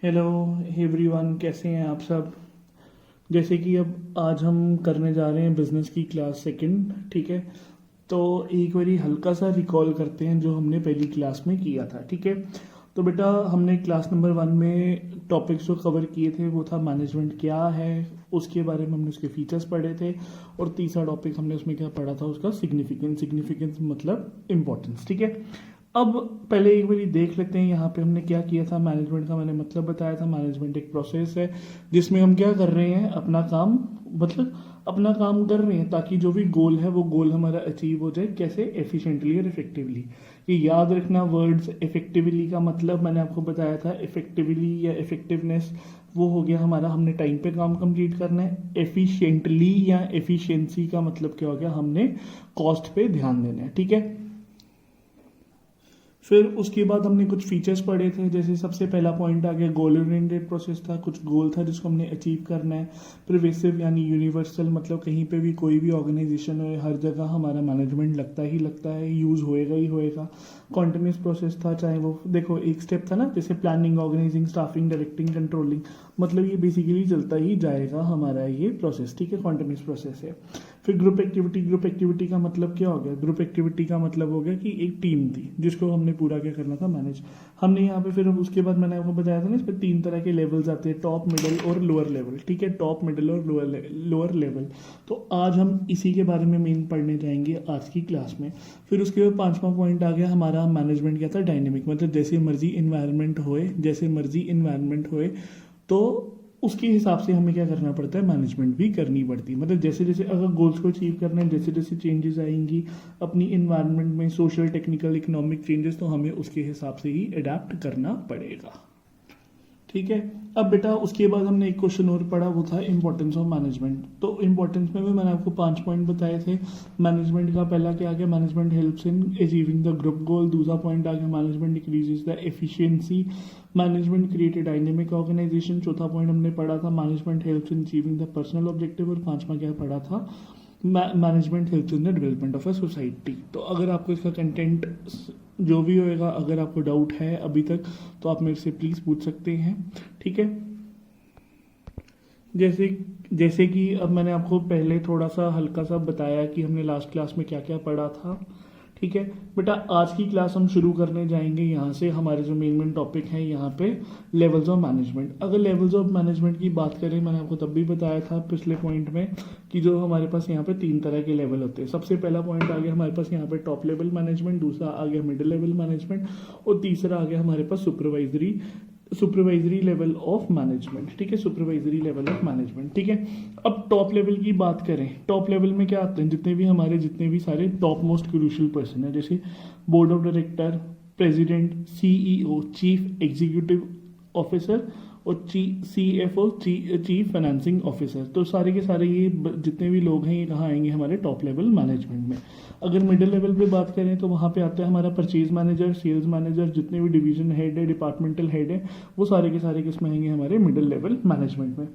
Hello everyone, कैसे हैं आप सब। जैसे कि अब आज हम करने जा रहे हैं बिजनेस की क्लास सेकंड। ठीक है, तो एक बारी हल्का सा रिकॉल करते हैं जो हमने पहली क्लास में किया था। ठीक है, तो बेटा हमने क्लास नंबर 1 में टॉपिक्स जो कवर किए थे वो था मैनेजमेंट क्या है, उसके बारे में हमने उसके फीचर्स पढ़े थे। और तीसरा टॉपिक हमने उसमें क्या पढ़ा था, उसका सिग्निफिकेंस। सिग्निफिकेंस मतलब इम्पोर्टेंस। ठीक है, अब पहले एक बारी देख लेते हैं यहाँ पे हमने क्या किया था। मैनेजमेंट का मैंने मतलब बताया था, मैनेजमेंट एक प्रोसेस है जिसमें हम क्या कर रहे हैं, अपना काम मतलब अपना काम कर रहे हैं ताकि जो भी गोल है वो गोल हमारा अचीव हो जाए। कैसे? एफिशिएंटली और इफेक्टिवली। ये याद रखना वर्ड्स। इफेक्टिवली का मतलब मैंने आपको बताया था, इफेक्टिवली या इफेक्टिवनेस वो हो गया हमारा, हमने टाइम पे काम कंप्लीट करना है। एफिशिएंटली या एफिशिएंसी का मतलब क्या हो गया, हमने कॉस्ट पे ध्यान देना है। ठीक है, फिर उसके बाद हमने कुछ फीचर्स पढ़े थे। जैसे सबसे पहला पॉइंट आ गया गोल ओरिएंटेड प्रोसेस था, कुछ गोल था जिसको हमने अचीव करना है। प्रिवेसिव यानी यूनिवर्सल, मतलब कहीं पे भी कोई भी ऑर्गेनाइजेशन हो हर जगह हमारा मैनेजमेंट लगता ही लगता है, यूज़ होएगा ही होएगा। कॉन्टिन्यूस प्रोसेस था, चाहे वो देखो एक स्टेप था ना, जैसे planning, organising, staffing, directing, controlling, मतलब ये बेसिकली चलता ही जाएगा हमारा ये प्रोसेस। ठीक है, कॉन्टिन्यूस प्रोसेस है। फिर ग्रुप एक्टिविटी। ग्रुप एक्टिविटी का मतलब क्या हो गया, ग्रुप एक्टिविटी का मतलब हो गया कि एक टीम थी जिसको हमने पूरा क्या करना था, मैनेज। हमने यहाँ पे फिर उसके बाद मैंने आपको बताया था ना, इस पर 3 तरह के लेवल्स आते हैं, टॉप, मिडिल और लोअर लेवल। ठीक है, टॉप, मिडिल और लोअर लेवल। तो आज हम इसी के बारे में मेन पढ़ने जाएंगे आज की क्लास में। फिर उसके बाद 5वां पॉइंट आ गया हमारा, मैनेजमेंट क्या था, डायनेमिक, मतलब जैसे मर्जी इन्वायरमेंट होए, जैसे मर्जी इन्वायरमेंट होए तो उसके हिसाब से हमें क्या करना पड़ता है, मैनेजमेंट भी करनी पड़ती है। मतलब जैसे जैसे अगर गोल्स को अचीव करना है, जैसे जैसे चेंजेस आएंगी अपनी इन्वायरमेंट में, सोशल, टेक्निकल, इकोनॉमिक चेंजेस, तो हमें उसके हिसाब से ही अडेप्ट करना पड़ेगा। ठीक है, अब बेटा उसके बाद हमने एक क्वेश्चन और पढ़ा, वो था इंपॉर्टेंस ऑफ मैनेजमेंट। तो इंपॉर्टेंस में भी मैंने आपको 5 पॉइंट बताए थे। मैनेजमेंट का पहला क्या आ गया, management helps in achieving the group goal. दूसरा पॉइंट आ गया, management increases the efficiency. Management create a dynamic organisation. चौथा पॉइंट हमने पढ़ा था, management helps in achieving the personal objective. और 5वां क्या पढ़ा था, management helps in the development of a society. तो अगर आपको इसका कंटेंट जो भी होएगा, अगर आपको डाउट है अभी तक, तो आप मेरे से प्लीज़ पूछ सकते हैं। ठीक है, जैसे जैसे कि अब मैंने आपको पहले थोड़ा सा हल्का सा बताया कि हमने लास्ट क्लास में क्या क्या पढ़ा था। ठीक है बेटा, आज की क्लास हम शुरू करने जाएंगे यहाँ से। हमारे जो मेन टॉपिक है यहाँ पे लेवल्स ऑफ मैनेजमेंट। अगर लेवल्स ऑफ मैनेजमेंट की बात करें, मैंने आपको तब भी बताया था पिछले पॉइंट में कि जो हमारे पास यहाँ पे 3 तरह के लेवल होते हैं। सबसे पहला पॉइंट आ गया हमारे पास यहाँ पे टॉप लेवल मैनेजमेंट, दूसरा आ गया मिडिल लेवल मैनेजमेंट, और तीसरा आ गया हमारे पास सुपरवाइजरी लेवल ऑफ मैनेजमेंट। ठीक है, सुपरवाइजरी लेवल ऑफ मैनेजमेंट। ठीक है, अब टॉप लेवल की बात करें, टॉप लेवल में क्या आते हैं, जितने भी सारे टॉप मोस्ट क्रूशियल पर्सन है, जैसे board of director, president, CEO, chief executive officer, और CFO, चीफ फाइनेंसिंग ऑफिसर। तो सारे के सारे ये जितने भी लोग हैं ये कहाँ आएंगे, हमारे टॉप लेवल मैनेजमेंट में। अगर मिडिल लेवल पे बात करें तो वहाँ पे आता है हमारा परचेज मैनेजर, सेल्स मैनेजर, जितने भी डिवीजन हेड है, डिपार्टमेंटल हेड है, वो सारे के सारे किस में आएंगे, हमारे मिडिल लेवल मैनेजमेंट में।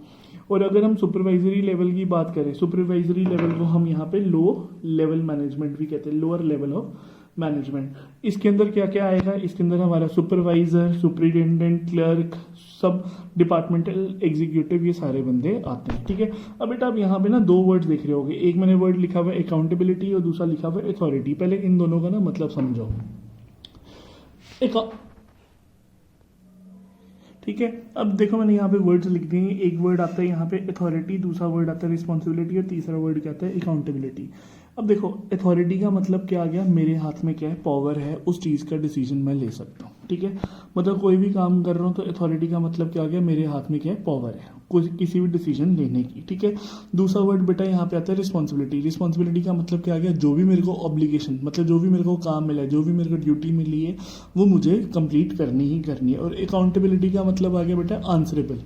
और अगर हम सुपरवाइजरी लेवल की बात करें, सुपरवाइजरी लेवल को हम यहाँ पे लो लेवल मैनेजमेंट भी कहते हैं, लोअर लेवल ऑफ मैनेजमेंट। इसके अंदर क्या क्या आएगा, इसके अंदर हमारा सुपरवाइजर, सुपरिटेंडेंट, क्लर्क, सब डिपार्टमेंटल एग्जीक्यूटिव, ये सारे बंदे आते हैं। ठीक है, अब बेटा आप यहाँ पे ना 2 वर्ड देख रहे होगे, एक मैंने वर्ड लिखा हुआ है अकाउंटेबिलिटी और दूसरा लिखा हुआ है अथॉरिटी। पहले इन दोनों का ना मतलब समझो। एक ठीक है, अब देखो मैंने यहाँ पे वर्ड्स लिख दिए हैं। एक वर्ड आता है यहाँ पे अथॉरिटी, दूसरा वर्ड आता है रिस्पॉन्सिबिलिटी, और तीसरा वर्ड क्या आता है, अकाउंटेबिलिटी। अब देखो अथॉरिटी का मतलब क्या आ गया, मेरे हाथ में क्या है, पावर है, उस चीज़ का डिसीजन मैं ले सकता हूँ। ठीक है, मतलब कोई भी काम कर रहा हूँ तो अथॉरिटी का मतलब क्या आ गया, मेरे हाथ में क्या है, पावर है कुछ किसी भी डिसीजन लेने की। ठीक है, दूसरा वर्ड बेटा यहाँ पे आता है रिस्पॉन्सिबिलिटी। रिस्पॉन्सिबिलिटी का मतलब क्या आ गया, जो भी मेरे को ऑब्लिगेशन, मतलब जो भी मेरे को काम मिला है, जो भी मेरे को ड्यूटी मिली है, वो मुझे कंप्लीट करनी ही करनी है। और अकाउंटेबिलिटी का मतलब आ गया बेटा आंसरेबल,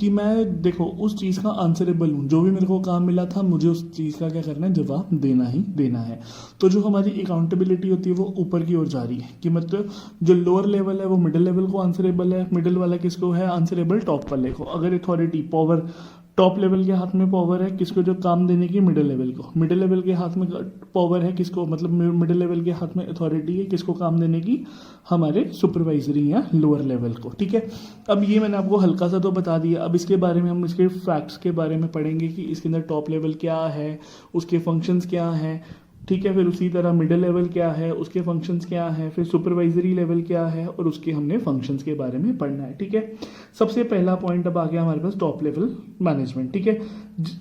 कि मैं देखो उस चीज़ का आंसरेबल हूँ, जो भी मेरे को काम मिला था मुझे उस चीज़ का क्या करना है, जवाब देना ही देना है। तो जो हमारी अकाउंटेबिलिटी होती है वो ऊपर की ओर जा रही है, कि मतलब जो लोअर लेवल है वो मिडिल लेवल को आंसरेबल है, मिडिल वाला किसको है आंसरेबल, टॉप वाले को। अगर अथॉरिटी पावर टॉप लेवल के हाथ में पावर है किसको, जो काम देने की मिडिल लेवल को, मिडिल लेवल के हाथ में पावर है किसको, मतलब मिडिल लेवल के हाथ में अथॉरिटी है किसको काम देने की, हमारे सुपरवाइजरी या लोअर लेवल को। ठीक है, अब ये मैंने आपको हल्का सा तो बता दिया, अब इसके बारे में हम इसके फैक्ट्स के बारे में पढ़ेंगे कि इसके अंदर टॉप लेवल क्या है, उसके फंक्शंस क्या हैं। ठीक है, फिर उसी तरह मिडिल लेवल क्या है, उसके फंक्शंस क्या है, फिर सुपरवाइजरी लेवल क्या है, और उसके हमने फंक्शंस के बारे में पढ़ना है। ठीक है, सबसे पहला पॉइंट अब आ गया हमारे पास टॉप लेवल मैनेजमेंट। ठीक है,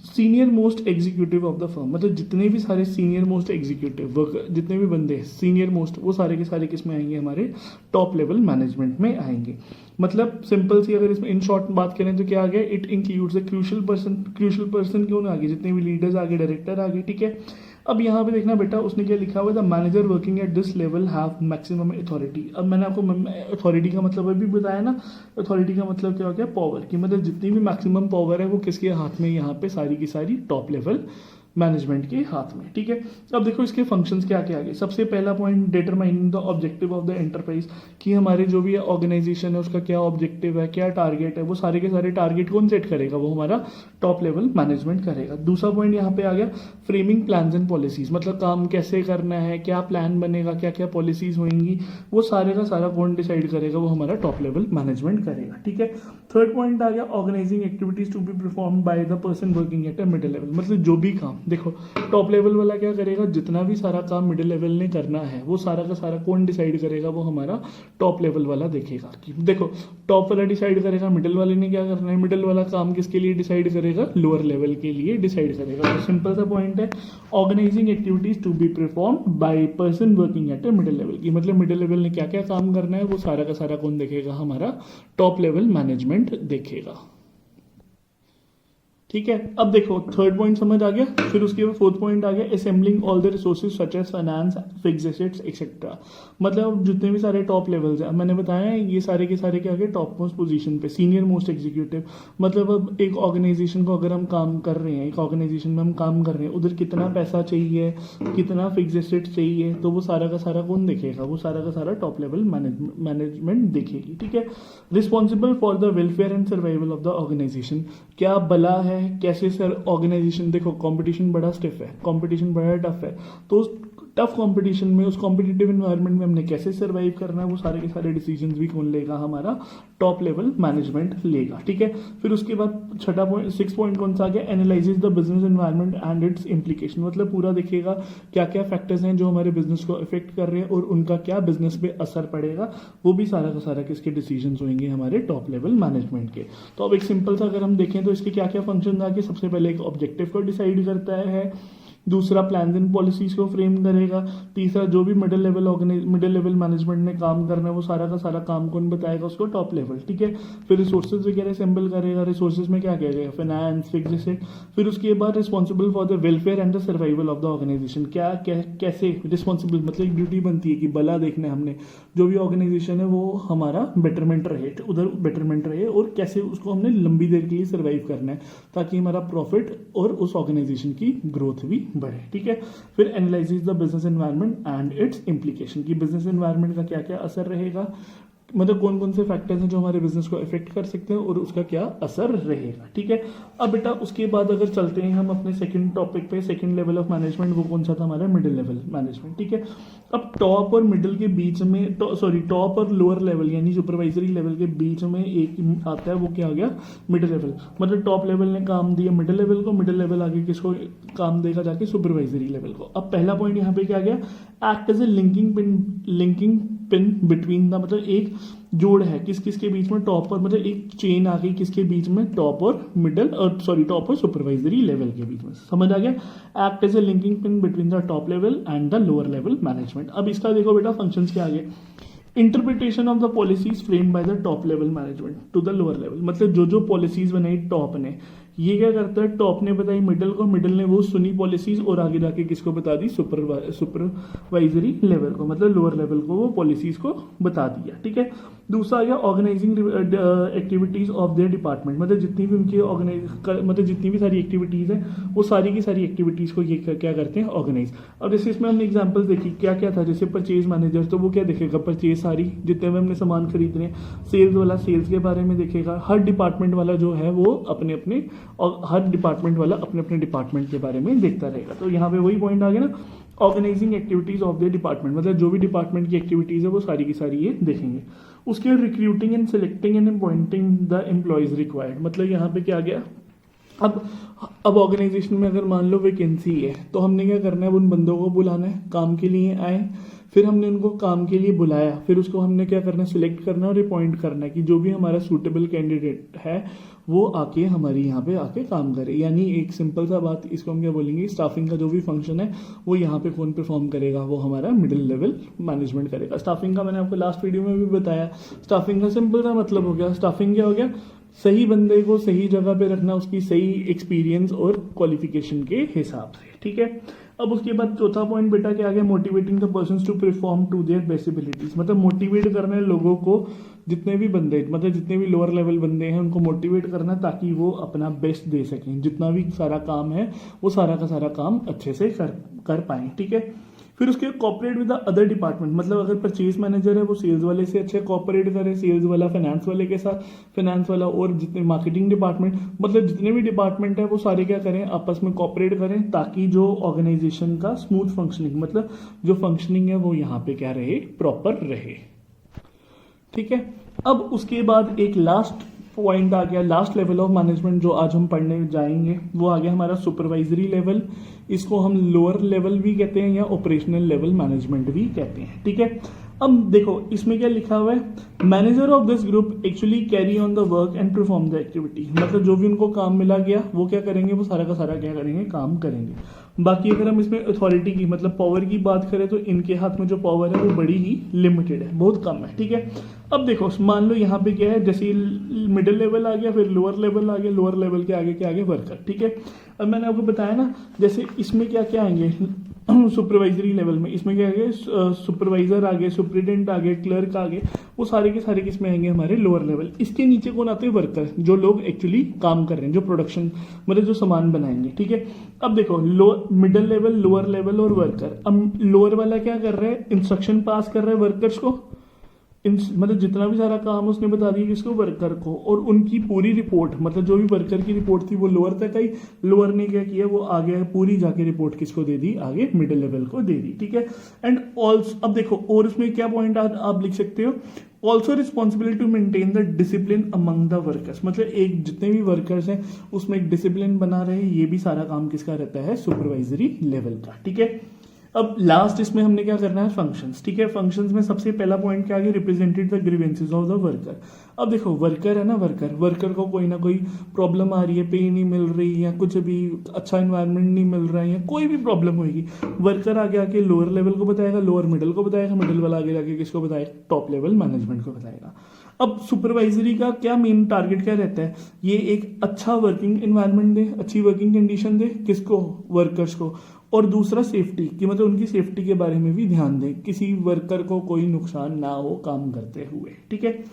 senior most executive of the firm, मतलब जितने भी सारे सीनियर मोस्ट एग्जीक्यूटिव जितने भी बंदे सीनियर मोस्ट, वो सारे के सारे किस में आएंगे, हमारे टॉप लेवल मैनेजमेंट में आएंगे। मतलब सिंपल सी अगर इसमें इन शॉर्ट बात करें तो क्या आ गया, it includes the crucial person क्यों ना आगे, जितने भी लीडर्स आगे, डायरेक्टर आगे। ठीक है, अब यहाँ पे देखना बेटा उसने क्या लिखा हुआ है, the manager working at this level have maximum authority. अब मैंने आपको अथॉरिटी का मतलब अभी बताया ना, अथॉरिटी का मतलब क्या हो गया, पावर की, मतलब जितनी भी मैक्सिमम पावर है वो किसके हाथ में, यहाँ पे सारी की सारी टॉप लेवल मैनेजमेंट के हाथ में। ठीक है, अब देखो इसके फंक्शंस क्या क्या आगे। सबसे पहला point, determining the objective of the enterprise, कि हमारे जो भी ऑर्गेनाइजेशन है उसका क्या ऑब्जेक्टिव है, क्या टारगेट है, वो सारे के सारे टारगेट कौन सेट करेगा, वो हमारा टॉप लेवल मैनेजमेंट करेगा। दूसरा पॉइंट यहाँ पे आ गया, फ्रेमिंग प्लान्स एंड पॉलिसीज, मतलब काम कैसे करना है, क्या प्लान बनेगा, क्या क्या पॉलिसीज होंगी, वो सारे का सारा कौन डिसाइड करेगा, वो हमारा टॉप लेवल मैनेजमेंट करेगा। ठीक है, थर्ड पॉइंट आ गया, organising activities to be perform by the person working at a middle level, मतलब जो भी काम, देखो टॉप लेवल वाला क्या करेगा, जितना भी सारा काम मिडिल लेवल ने करना है वो सारा का सारा कौन डिसाइड करेगा, वो हमारा टॉप लेवल वाला देखेगा। कि देखो टॉप वाला डिसाइड करेगा, मिडिल वाले ने क्या करना है, मिडिल वाला काम किसके लिए डिसाइड करेगा, लोअर लेवल के लिए डिसाइड करेगा। तो सिंपल सा पॉइंट है, organising activities to be perform by person working at a middle level, की मतलब मिडिल लेवल ने क्या क्या काम करना है वो सारा का सारा कौन देखेगा, हमारा टॉप लेवल मैनेजमेंट देखेगा। ठीक है, अब देखो थर्ड पॉइंट समझ आ गया, फिर उसके बाद फोर्थ पॉइंट आ गया, assembling all the resources such as finance, fixed assets etcetera, मतलब जितने भी सारे टॉप लेवल्स हैं, मैंने बताया ये सारे के सारे क्या गए, टॉप मोस्ट पोजीशन पे, सीनियर मोस्ट एग्जीक्यूटिव, मतलब अब एक ऑर्गेनाइजेशन को अगर हम काम कर रहे हैं, एक ऑर्गेनाइजेशन में हम काम कर रहे हैं, उधर कितना पैसा चाहिए, कितना फिक्स्ड एसेट्स चाहिए, तो वो सारा का सारा कौन देखेगा, वो सारा का सारा टॉप लेवल मैनेजमेंट देखेगी। ठीक है, responsible for the welfare and survival of the organisation, क्या भला है, कैसे सर ऑर्गेनाइजेशन, देखो कंपटीशन बड़ा स्टिफ है, कंपटीशन बड़ा टफ है, तो उस टफ कंपटीशन में, उस कॉम्पिटिटिव एनवायरनमेंट में हमने कैसे सर्वाइव करना है, वो सारे के सारे डिसीजंस भी कौन लेगा, हमारा टॉप लेवल मैनेजमेंट लेगा। ठीक है, फिर उसके बाद छठा पॉइंट, सिक्स पॉइंट कौन सा आ गया, analyses the business environment and it's implication, मतलब पूरा देखेगा क्या क्या फैक्टर्स हैं जो हमारे बिजनेस को इफेक्ट कर रहे हैं और उनका क्या बिजनेस पे असर पड़ेगा, वो भी सारा का सारा किसके डिसीजन होंगे, हमारे टॉप लेवल मैनेजमेंट के। तो अब एक सिंपल सा अगर हम देखें तो इसके क्या क्या फंक्शन आगे, सबसे पहले एक ऑब्जेक्टिव को डिसाइड करता है, दूसरा प्लान एंड पॉलिसीज को फ्रेम करेगा, तीसरा जो भी मिडिल लेवल मैनेजमेंट ने काम करना है वो सारा का सारा काम कौन बताएगा, उसको टॉप लेवल। ठीक है, फिर रिसोर्सेज वगैरह असेंबल करेगा, रिसोर्सेज में क्या क्या गया, फाइनेंस, फिक्स्ड एसेट, फिर उसके बाद responsible for the welfare and the survival of the organisation, क्या कैसे रिस्पॉन्सिबल, मतलब एक ड्यूटी बनती है कि भला देखना है हमने, जो भी ऑर्गेनाइजेशन है वो हमारा बेटरमेंट रहे, उधर बेटरमेंट रहे, और कैसे उसको हमने लंबी देर के लिए सर्वाइव करना है ताकि हमारा प्रॉफिट और उस ऑर्गेनाइजेशन की ग्रोथ भी बढ़े। ठीक है, फिर analyses the business environment and it's implication, की बिजनेस एनवायरनमेंट का क्या क्या असर रहेगा, मतलब कौन कौन से फैक्टर्स हैं जो हमारे बिजनेस को इफेक्ट कर सकते हैं और उसका क्या असर रहेगा। ठीक है, अब बेटा उसके बाद अगर चलते हैं हम अपने सेकंड टॉपिक पे, सेकंड लेवल ऑफ मैनेजमेंट, वो कौन सा था, हमारा मिडिल लेवल मैनेजमेंट। ठीक है, अब टॉप और मिडिल के बीच में, टॉप और लोअर लेवल यानी सुपरवाइजरी लेवल के बीच में एक आता है, वो क्या आ गया, मिडिल लेवल, मतलब टॉप लेवल ने काम दिया मिडिल लेवल को, मिडिल लेवल आगे किसको काम देगा, जाके सुपरवाइजरी लेवल को। अब पहला पॉइंट यहाँ पे क्या गया, act as a linking pin between the, मतलब एक जोड़ है किस किस के बीच में, टॉप और, मतलब एक चेन आ गई किसके बीच में, टॉप और मिडिल, टॉप और सुपरवाइजरी लेवल के बीच में, समझ आ गया। Act as a linking pin between the top level and the lower level management. अब इसका देखो बेटा फंक्शंस क्या आगे, interpretation of the policies framed by the top level management to the lower level, मतलब जो जो पॉलिसीज बनाई टॉप ने, ये क्या करता है, टॉप ने बताई मिडिल को, मिडिल ने वो सुनी पॉलिसीज और आगे जाके किसको बता दी, सुपरवाइजरी लेवल को, मतलब लोअर लेवल को वो पॉलिसीज को बता दिया। ठीक है, दूसरा आ गया organising activities of their department, मतलब जितनी भी उनकी मतलब जितनी भी सारी एक्टिविटीज़ हैं वो सारी की सारी एक्टिविटीज़ को ये क्या करते हैं, ऑर्गेनाइज। अब जैसे इसमें हमने एग्जांपल्स देखी, क्या क्या था, जैसे परचेज मैनेजर, तो वो क्या देखेगा, परचेज सारी जितने में हमने सामान खरीदने। सेल्स वाला सेल्स के बारे में देखेगा। हर डिपार्टमेंट वाला जो है वो अपने अपने, और हर डिपार्टमेंट वाला अपने अपने डिपार्टमेंट के बारे में देखता रहेगा। तो यहाँ पे वही पॉइंट आ गया ना, organising activities of the department, मतलब जो भी डिपार्टमेंट की एक्टिविटीज है वो सारी की सारी ये देखेंगे। उसके बाद recruiting and selecting and appointing the employees required, मतलब यहाँ पे क्या गया, अब ऑर्गेनाइजेशन में अगर मान लो वैकेंसी है तो हमने क्या करना है, उन बंदों को बुलाना है, काम के लिए आए, फिर हमने उनको काम के लिए बुलाया, फिर उसको हमने क्या करना है, सिलेक्ट करना है और अपॉइंट करना है कि जो भी हमारा सूटेबल कैंडिडेट है वो आके हमारी यहाँ पे आके काम करे। यानी एक सिंपल सा बात, इसको हम क्या बोलेंगे, स्टाफिंग का जो भी फंक्शन है वो यहाँ पे कौन परफॉर्म करेगा, वो हमारा मिडिल लेवल मैनेजमेंट करेगा। स्टाफिंग का मैंने आपको लास्ट वीडियो में भी बताया। स्टाफिंग का सिंपल सा मतलब हो गया, स्टाफिंग क्या हो गया, सही बंदे को सही जगह पे रखना, उसकी सही एक्सपीरियंस और क्वालिफिकेशन के हिसाब से, ठीक है। अब उसके बाद चौथा पॉइंट बेटा क्या आ गया, motivating the persons to perform to their best abilities, मतलब मोटिवेट करना है लोगों को, जितने भी बंदे, मतलब जितने भी लोअर लेवल बंदे हैं उनको मोटिवेट करना ताकि वो अपना बेस्ट दे सकें, जितना भी सारा काम है वो सारा का सारा काम अच्छे से कर पाएं, ठीक है। फिर उसके cooperate with the other department, मतलब अगर परचेज मैनेजर है वो सेल्स वाले से अच्छे कॉपरेट करे, सेल्स वाला फाइनेंस वाले के साथ, फाइनेंस वाला और जितने मार्केटिंग डिपार्टमेंट, मतलब जितने भी डिपार्टमेंट है वो सारे क्या करें, आपस में कॉपरेट करें ताकि जो ऑर्गेनाइजेशन का स्मूथ फंक्शनिंग, मतलब जो फंक्शनिंग है वो यहाँ पे क्या रहे, प्रॉपर रहे, ठीक है। अब उसके बाद एक लास्ट पॉइंट आ गया, लास्ट लेवल ऑफ मैनेजमेंट जो आज हम पढ़ने जाएंगे वो आ गया हमारा सुपरवाइजरी लेवल। इसको हम लोअर लेवल भी कहते हैं या ऑपरेशनल लेवल मैनेजमेंट भी कहते हैं, ठीक है। अब देखो इसमें क्या लिखा हुआ है, manager of this group actually carry on the work and perform the activity, मतलब जो भी उनको काम मिला गया वो क्या करेंगे, वो सारा का सारा क्या करेंगे, काम करेंगे। बाकी अगर हम इसमें अथॉरिटी की, मतलब पावर की बात करें तो इनके हाथ में जो पावर है वो बड़ी ही लिमिटेड है, बहुत कम है, ठीक है। अब देखो मान लो यहाँ पे क्या है, जैसे मिडिल लेवल आ गया, फिर लोअर लेवल आ गया, लोअर लेवल के आगे वर्कर, ठीक है। अब मैंने आपको बताया ना, जैसे इसमें क्या क्या आएंगे सुपरवाइजरी लेवल में, इसमें क्या आएंगे, सुपरवाइजर आ गए, सुप्रिटेंडेंट आ गए, क्लर्क आ गए, वो सारे के सारे किसमें आएंगे, हमारे लोअर लेवल। इसके नीचे कौन आते हैं, वर्कर, जो लोग एक्चुअली काम कर रहे हैं, जो प्रोडक्शन मतलब जो सामान बनाएंगे, ठीक है। अब देखो मिडिल लेवल, लोअर लेवल और वर्कर। अब लोअर वाला क्या कर रहा है, इंस्ट्रक्शन पास कर रहा है वर्कर्स को, मतलब जितना भी सारा काम उसने बता दिया किसको, वर्कर को, और उनकी पूरी रिपोर्ट, मतलब जो भी वर्कर की रिपोर्ट थी वो लोअर तक आई, लोअर ने क्या किया, वो आगे पूरी जाके रिपोर्ट किसको दे दी, आगे मिडिल लेवल को दे दी, ठीक है। एंड ऑल्सो, अब देखो और उसमें क्या पॉइंट आप लिख सकते हो, also responsibility to maintain the discipline among the workers, मतलब एक जितने भी वर्कर्स हैं उसमें एक डिसिप्लिन बना रहे, ये भी सारा काम किसका रहता है, सुपरवाइजरी लेवल का, ठीक है। अब लास्ट इसमें हमने क्या करना है, फंक्शंस, ठीक है। फंक्शंस में सबसे पहला पॉइंट क्या है, represented the grievances of the worker. अब देखो वर्कर है ना, वर्कर को कोई ना कोई प्रॉब्लम आ रही है, पे नहीं मिल रही है, कुछ भी अच्छा एनवायरनमेंट नहीं मिल रहा है, कोई भी प्रॉब्लम होगी, वर्कर आगे आके लोअर लेवल को बताएगा, लोअर मिडिल को बताएगा, मिडिल वाला आगे जाके किसको बताएगा, टॉप लेवल मैनेजमेंट को बताएगा। अब सुपरवाइजरी का क्या मेन टारगेट क्या रहता है, ये एक अच्छा वर्किंग एनवायरनमेंट दे, अच्छी वर्किंग कंडीशन दे, किसको, वर्कर्स को, और दूसरा सेफ्टी की, मतलब उनकी सेफ्टी के बारे में भी ध्यान दें, किसी वर्कर को कोई नुकसान ना हो काम करते हुए, ठीक है।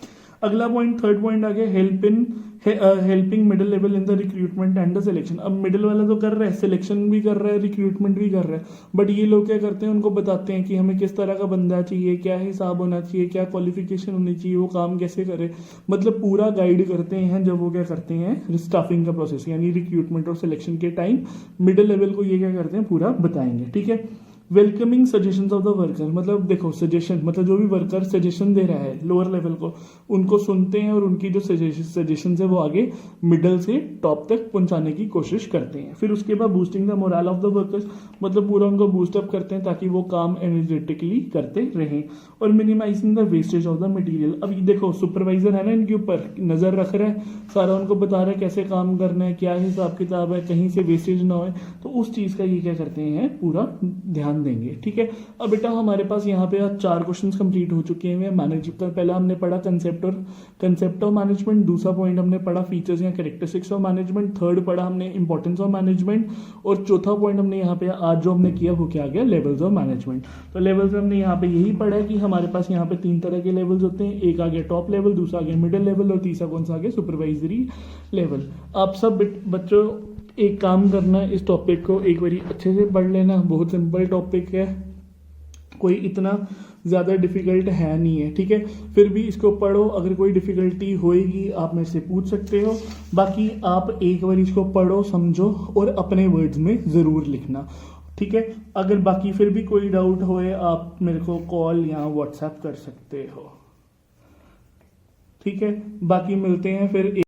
अगला पॉइंट, थर्ड पॉइंट आ गया, helping middle level in the recruitment and the selection. अब मिडिल वाला तो कर रहा है, सिलेक्शन भी कर रहा है, रिक्रूटमेंट भी कर रहा है, बट ये लोग क्या करते हैं, उनको बताते हैं कि हमें किस तरह का बंदा चाहिए, क्या हिसाब होना चाहिए, क्या क्वालिफिकेशन होनी चाहिए, वो काम कैसे करे, मतलब पूरा गाइड करते हैं जब वो क्या करते हैं, स्टाफिंग का प्रोसेस, यानी रिक्रूटमेंट और सिलेक्शन के टाइम मिडिल लेवल को ये क्या करते हैं, पूरा बताएंगे, ठीक है। Welcoming suggestions of the worker, मतलब देखो सजेशन, मतलब जो भी वर्कर सजेशन दे रहा है लोअर लेवल को, उनको सुनते हैं और उनकी जो सजेशन है वो आगे मिडल से टॉप तक पहुंचाने की कोशिश करते हैं। फिर उसके बाद boosting the moral of the workers, मतलब पूरा उनको बूस्टअप करते हैं ताकि वो काम एनर्जेटिकली करते रहें। और minimising the wastage of the material, अब ये देखो सुपरवाइजर है ना, इनके ऊपर नजर रख रहा है, सारा उनको बता रहा है कैसे काम करना है, क्या हिसाब किताब है, कहीं से वेस्टेज ना हो, तो उस चीज का ये क्या करते हैं, पूरा ध्यान ध्यान देंगे। ठीक है, अब बेटा हमारे पास यहाँ पे आज 4 क्वेश्चंस कंप्लीट हो चुके हैं। मैनेजमेंट पहला हमने पढ़ा कंसेप्ट ऑफ मैनेजमेंट, दूसरा पॉइंट हमने पढ़ा फीचर्स या कैरेक्टरिस्टिक्स ऑफ मैनेजमेंट, थर्ड पढ़ा हमने इंपॉर्टेंस ऑफ मैनेजमेंट, और चौथा पॉइंट हमने यहाँ पे आज जो हमने किया वो क्या आ गया, लेवल्स ऑफ मैनेजमेंट। तो लेवल्स में हमने यहाँ पे यही पढ़ा है कि हमारे पास यहाँ पे 3 तरह के लेवल्स होते हैं, एक आ गया टॉप लेवल, दूसरा आ गया मिडिल लेवल, और तीसरा कौन सा आ गया, सुपरवाइजरी लेवल। आप सब बच्चों एक काम करना, इस टॉपिक को एक बारी अच्छे से पढ़ लेना। बहुत सिंपल टॉपिक है, कोई इतना ज़्यादा डिफिकल्ट है नहीं है। ठीक है, फिर भी इसको पढ़ो, अगर कोई डिफिकल्टी होएगी आप मेरे से पूछ सकते हो। बाकी आप एक बार इसको पढ़ो, समझो और अपने वर्ड्स में ज़रूर लिखना। ठीक है, अगर बाकी फिर भी कोई डाउट होए आप मेरे को कॉल या व्हाट्सएप कर सकते हो। ठीक है, बाकी मिलते हैं फिर।